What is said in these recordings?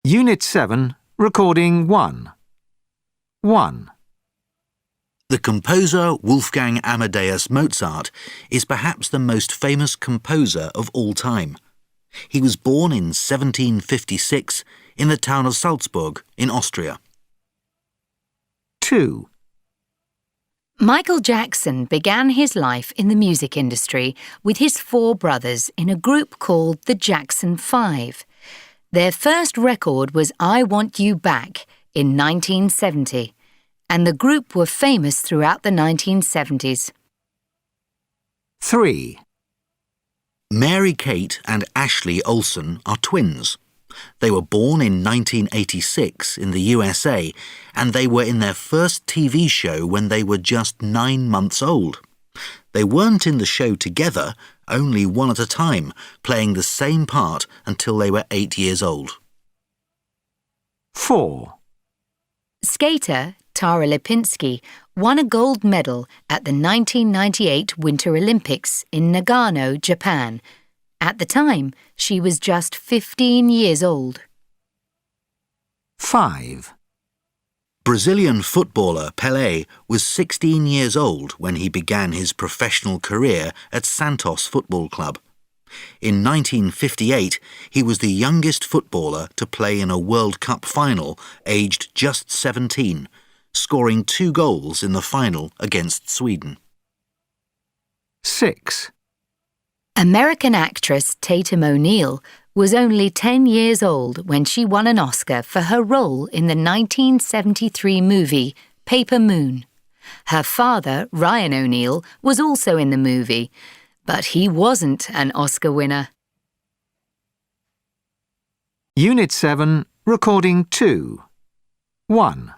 Unit 7, Recording 1. 1. The composer Wolfgang Amadeus Mozart is perhaps the most famous composer of all time. He was born in 1756 in the town of Salzburg in Austria. 2. Michael Jackson began his life in the music industry with his 4 brothers in a group called the Jackson 5. Their first record was I Want You Back in 1970, and the group were famous throughout the 1970s. 3. Mary-Kate and Ashley Olsen are twins. They were born in 1986 in the USA, and they were in their first TV show when they were just 9 months old. They weren't in the show together, only one at a time, playing the same part until they were 8 years old. 4. Skater Tara Lipinski won a gold medal at the 1998 Winter Olympics in Nagano, Japan. At the time, she was just 15 years old. 5. Brazilian footballer Pelé was 16 years old when he began his professional career at Santos Football Club. In 1958, he was the youngest footballer to play in a World Cup final, aged just 17, scoring 2 goals in the final against Sweden. 6. American actress Tatum O'Neal was only 10 years old when she won an Oscar for her role in the 1973 movie Paper Moon. Her father, Ryan O'Neal, was also in the movie, but he wasn't an Oscar winner. Unit 7, Recording 2. 1.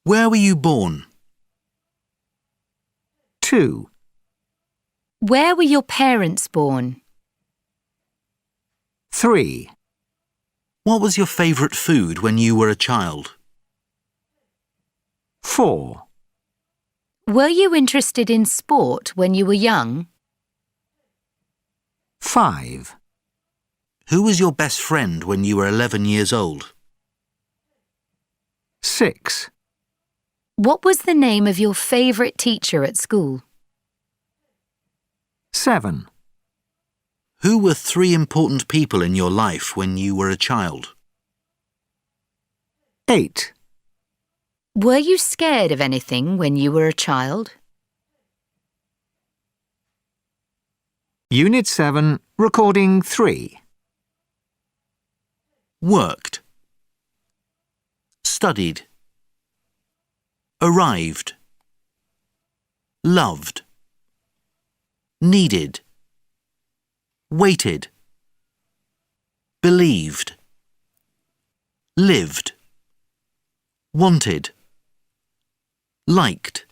Where were you born? 2. Where were your parents born? 3. What was your favourite food when you were a child? 4. Were you interested in sport when you were young? 5. Who was your best friend when you were 11 years old? 6. What was the name of your favourite teacher at school? 7. Who were 3 important people in your life when you were a child? 8. Were you scared of anything when you were a child? Unit 7, Recording 3. Worked. Studied. Arrived. Loved. Needed. Waited. Believed. Lived. Wanted. Liked.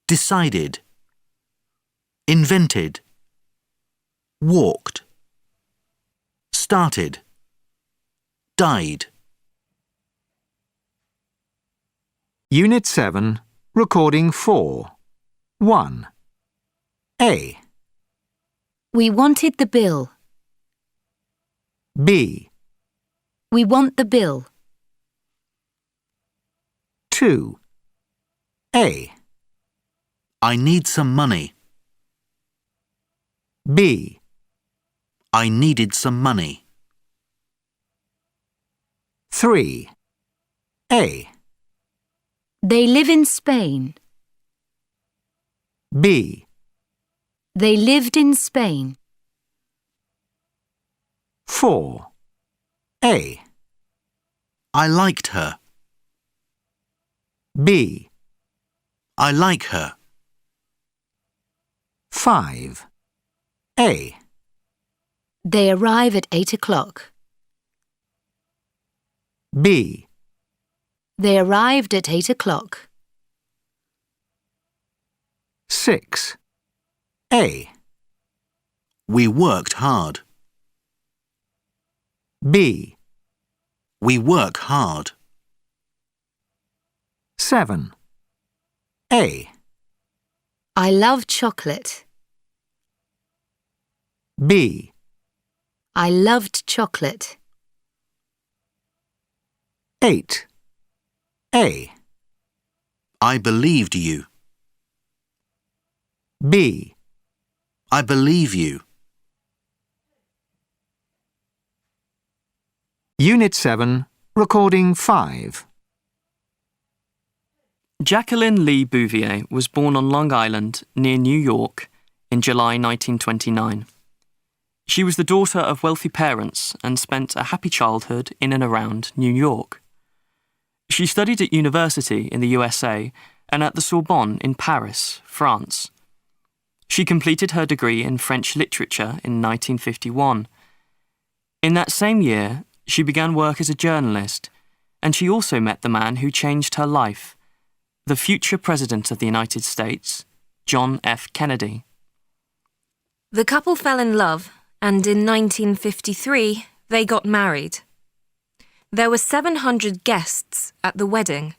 Decided. Invented. Walked. Started. Died. Unit 7, Recording 4. 1. A. We wanted the bill. B. We want the bill. 2. A. I need some money. B. I needed some money. 3. A. They live in Spain. B. They lived in Spain. 4. A. I liked her. B. I like her. 5. A. They arrive at 8 o'clock. B. They arrived at 8 o'clock. 6. A. We worked hard. B. We work hard. 7. A. I love chocolate. B. I loved chocolate. 8. A. I believed you. B. I believe you. Unit 7, Recording 5. Jacqueline Lee Bouvier was born on Long Island, near New York, in July 1929. She was the daughter of wealthy parents and spent a happy childhood in and around New York. She studied at university in the USA and at the Sorbonne in Paris, France. She completed her degree in French literature in 1951. In that same year, she began work as a journalist, and she also met the man who changed her life, the future President of the United States, John F. Kennedy. The couple fell in love, and in 1953 they got married. There were 700 guests at the wedding.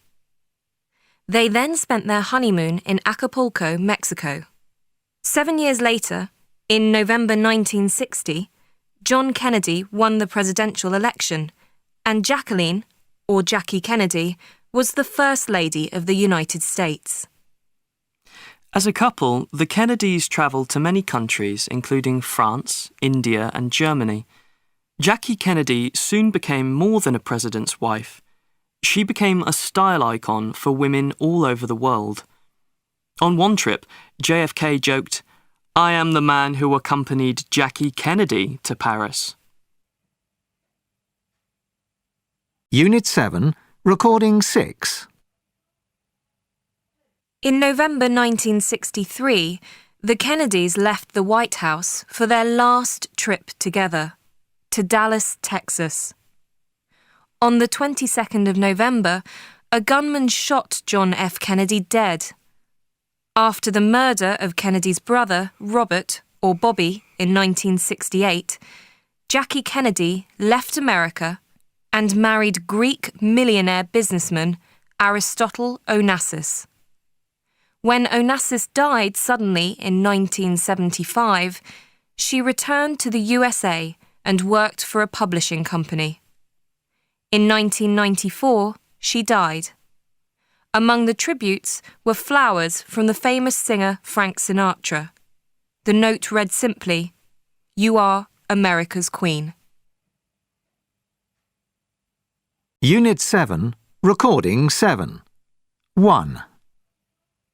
They then spent their honeymoon in Acapulco, Mexico. 7 years later, in November 1960, John Kennedy won the presidential election, and Jacqueline, or Jackie Kennedy, was the First Lady of the United States. As a couple, the Kennedys travelled to many countries, including France, India, and Germany. Jackie Kennedy soon became more than a president's wife. She became a style icon for women all over the world. On one trip, JFK joked, "I am the man who accompanied Jackie Kennedy to Paris." Unit 7, Recording 6. In November 1963, the Kennedys left the White House for their last trip together, to Dallas, Texas. On the 22nd of November, a gunman shot John F. Kennedy dead. After the murder of Kennedy's brother, Robert, or Bobby, in 1968, Jackie Kennedy left America and married Greek millionaire businessman Aristotle Onassis. When Onassis died suddenly in 1975, she returned to the USA and worked for a publishing company. In 1994, she died. Among the tributes were flowers from the famous singer Frank Sinatra. The note read simply, "You are America's Queen." Unit 7, Recording 7. 1.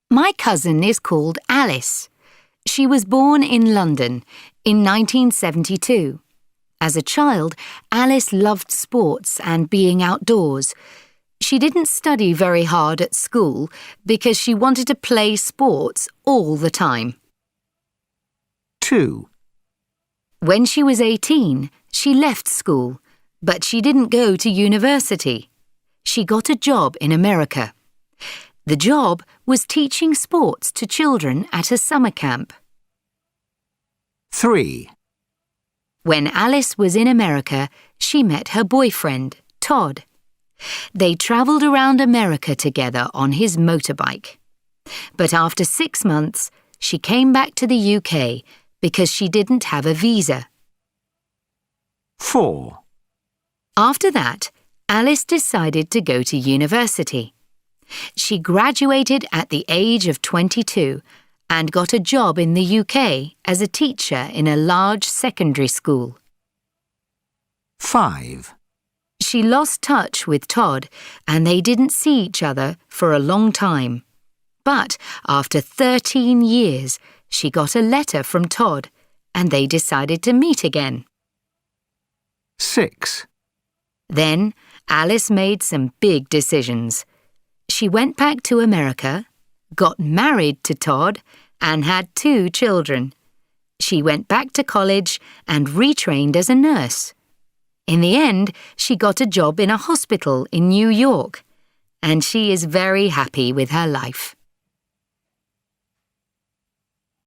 My cousin is called Alice. She was born in London in 1972. As a child, Alice loved sports and being outdoors. She didn't study very hard at school because she wanted to play sports all the time. 2. When she was 18, she left school, but she didn't go to university. She got a job in America. The job was teaching sports to children at a summer camp. 3. When Alice was in America, she met her boyfriend, Todd. They travelled around America together on his motorbike. But after 6 months, she came back to the UK because she didn't have a visa. 4. After that, Alice decided to go to university. She graduated at the age of 22 and got a job in the UK as a teacher in a large secondary school. 5. She lost touch with Todd and they didn't see each other for a long time. But after 13 years, she got a letter from Todd and they decided to meet again. 6. Then Alice made some big decisions. She went back to America, got married to Todd, and had 2 children. She went back to college and retrained as a nurse. In the end, she got a job in a hospital in New York, and she is very happy with her life.